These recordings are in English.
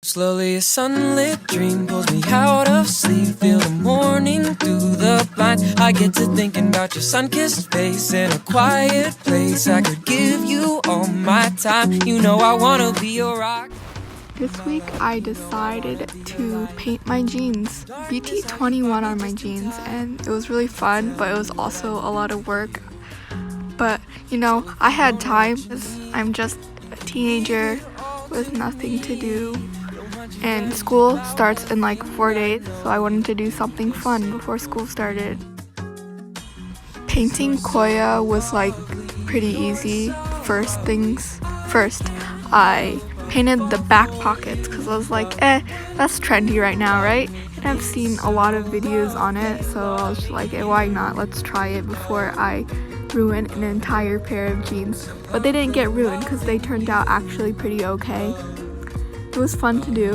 Slowly a sunlit dream pulls me out of sleep. Feel the morning through the blinds. I get to thinking about your sun-kissed face in a quiet place. I could give you all my time. You know I wanna be your rock. This week I decided to paint my jeans. BT21 on my jeans, and it was really fun, but it was also a lot of work. But you know, I had time. I'm just a teenager with nothing to do. And school starts in like 4 days, so I wanted to do something fun before school started. Painting Sᴏᴄɪᴜ was like pretty easy. First, I painted the back pockets because I was like, that's trendy right now, right? And I've seen a lot of videos on it, so I was like, why not? Let's try it before I ruin an entire pair of jeans. But they didn't get ruined because they turned out actually pretty okay. It was fun to do,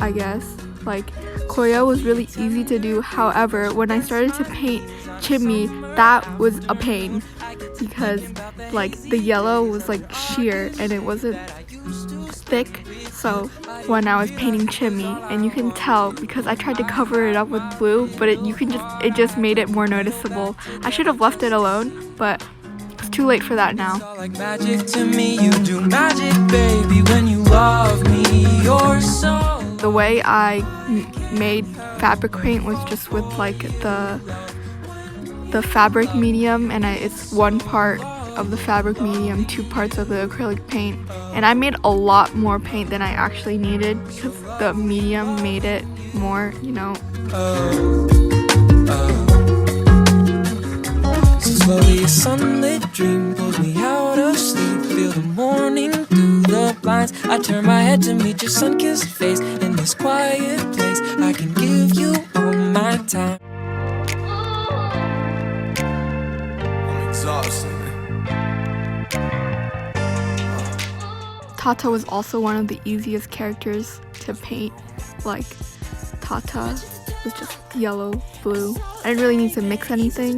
I guess. Like, Sᴏᴄɪᴜ was really easy to do. However, when I started to paint Sᴏᴄɪ, that was a pain because like the yellow was like sheer and it wasn't thick. So when I was painting Sᴏᴄɪ, and you can tell because I tried to cover it up with blue, but it just made it more noticeable. I should have left it alone, but it's too late for that now. Like magic to me, you do magic, baby, when you love me, you're so. The way I made fabric paint was just with like the fabric medium, and it's 1 part of the fabric medium, 2 parts of the acrylic paint, and I made a lot more paint than I actually needed because the medium made it more, you know. So slowly a sunlit dream pulls me out of sleep. Feel the morning through the blinds. I turn my head to meet your sun-kissed face in this quiet place. I can give you all my time. I'm exhausted. Tata was also one of the easiest characters to paint. Like, Tata was just yellow, blue. I didn't really need to mix anything.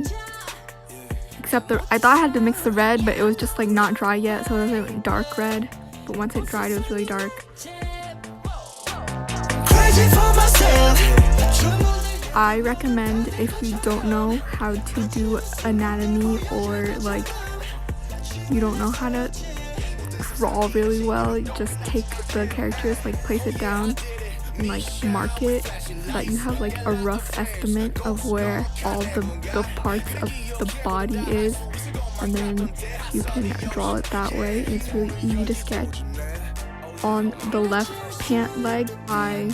Except I thought I had to mix the red, but it was just like not dry yet, so it was like dark red. But once it dried, it was really dark. I recommend, if you don't know how to do anatomy, or like you don't know how to draw really well, you just take the characters, like place it down and like mark it so that you have like a rough estimate of where all the parts of the body is, and then you can draw it that way. It's really easy to sketch. On the left pant leg, I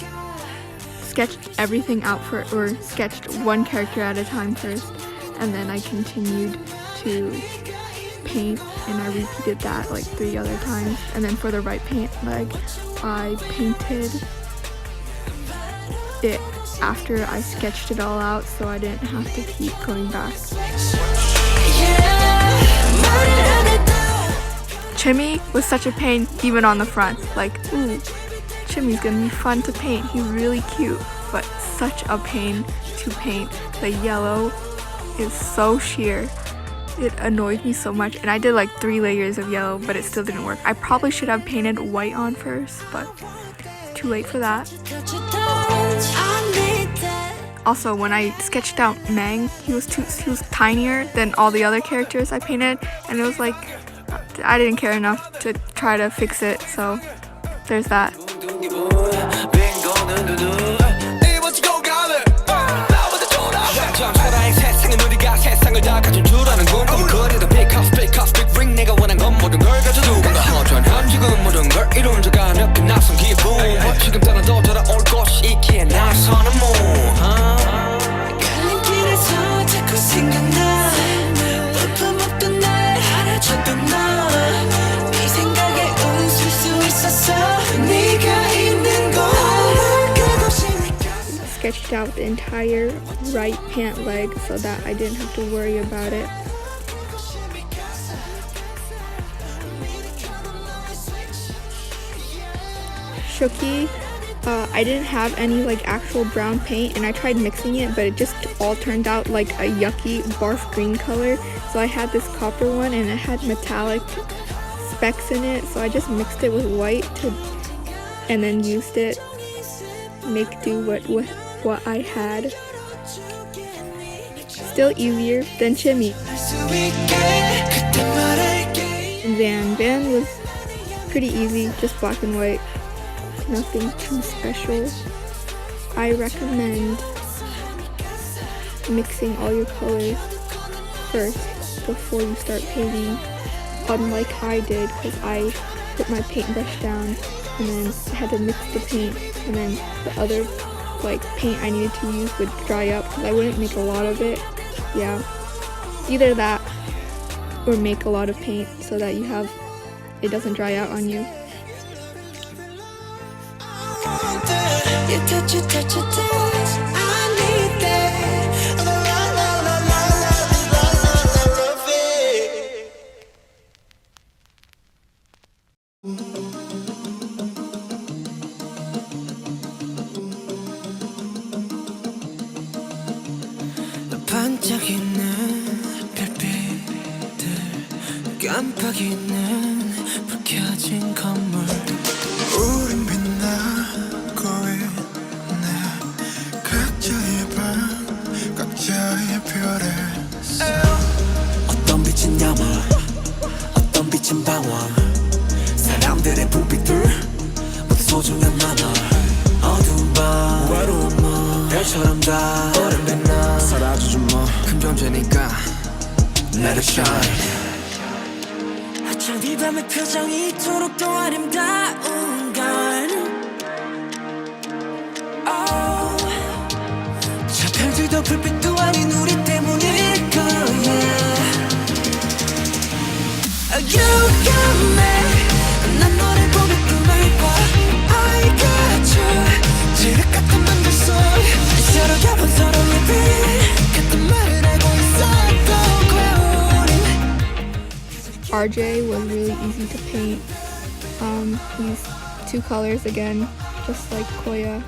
sketched everything out sketched 1 character at a time first, and then I continued to paint, and I repeated that like 3 other times. And then for the right pant leg, I painted it after I sketched it all out, so I didn't have to keep going back. Sᴏᴄɪ was such a pain even on the front. Like, ooh, Sᴏᴄɪ's gonna be fun to paint. He's really cute, but such a pain to paint. The yellow is so sheer. It annoyed me so much, and I did like 3 layers of yellow, but it still didn't work. I probably should have painted white on first, but too late for that. Also, when I sketched out Mang, he was tinier than all the other characters I painted, and it was like I didn't care enough to try to fix it, so there's that. Sketched out the entire right pant leg so that I didn't have to worry about it. Shuki, I didn't have any like actual brown paint, and I tried mixing it, but it just all turned out like a yucky barf green color. So I had this copper one, and it had metallic specks in it, so I just mixed it with white and then used it make do with what I had. Still easier than shimmy. And Van was pretty easy, just black and white, nothing too special. I recommend mixing all your colors first before you start painting, unlike I did, because I put my paintbrush down and then I had to mix the paint, and then the other paint I needed to use would dry up because I wouldn't make a lot of it. Yeah, either that or make a lot of paint so that it doesn't dry out on you. 반짝이는 별빛들, 깜빡이는 불 켜진 건물. 우린 빛나고 있네. 각자의 방, 각자의 별에. 어떤 빛은 야망, 어떤 빛은 방황. 사람들의 불빛들 모두 소중한 나눠. 어두운 밤, 외로운 밤, 별처럼 다 오랜 빛나. 사라져준 큰 존재니까 Let it shine. 어쩜 이 밤의 표정이 이토록 더 아름다운 걸. 저 별들도 불빛도 아닌 우리 때문일 거야. You got me. 난 너를 보며 꿈을 꿔. I got you. 지륵 같은 밤들 속 서로 겹은 서로의 빛 같은 말을 알고 있었던 거야 우린. RJ was really easy to paint. These two colors again, just like Koya,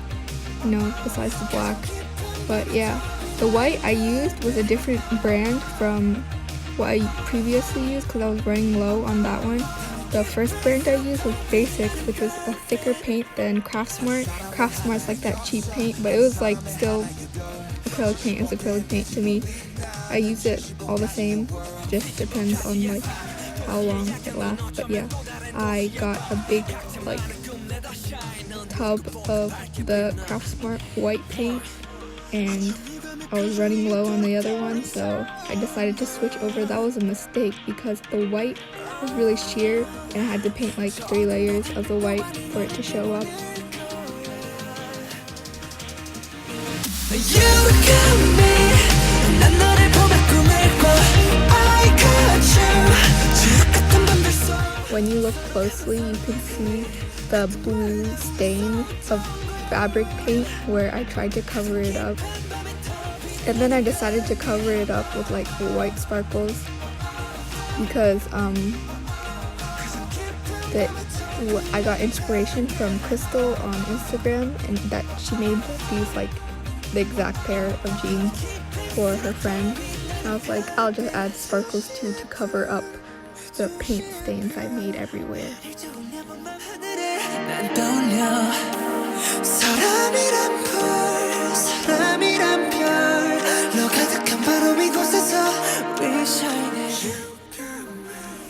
besides the black. But yeah, the white I used was a different brand from what I previously used because I was running low on that one. The first brand I used was Basics, which was a thicker paint than Craftsmart. Craftsmart's like that cheap paint, but it was still acrylic paint. It's acrylic paint to me. I use it all the same, just depends on how long it lasts. But yeah, I got a big tub of the Craftsmart white paint, and I was running low on the other one, so I decided to switch over. That was a mistake because the white was really sheer and I had to paint 3 layers of the white for it to show up. You got me. 난 너를 보며 꿈을 꿔. I got you. 지옥 같은 밤들 속. When you look closely, you can see the blue stain of fabric paint where I tried to cover it up. And then I decided to cover it up with white sparkles because I got inspiration from Crystal on Instagram, and that she made these the exact pair of jeans for her friend. And I was like, I'll just add sparkles too to cover up the paint stains I made everywhere.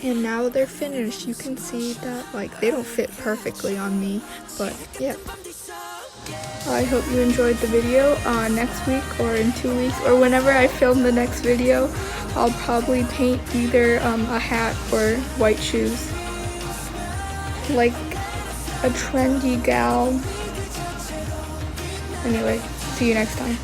And now they're finished. You can see that they don't fit perfectly on me, but yeah. I hope you enjoyed the video. Next week or in 2 weeks or whenever I film the next video, I'll probably paint either a hat or white shoes, like a trendy gal. Anyway, see you next time.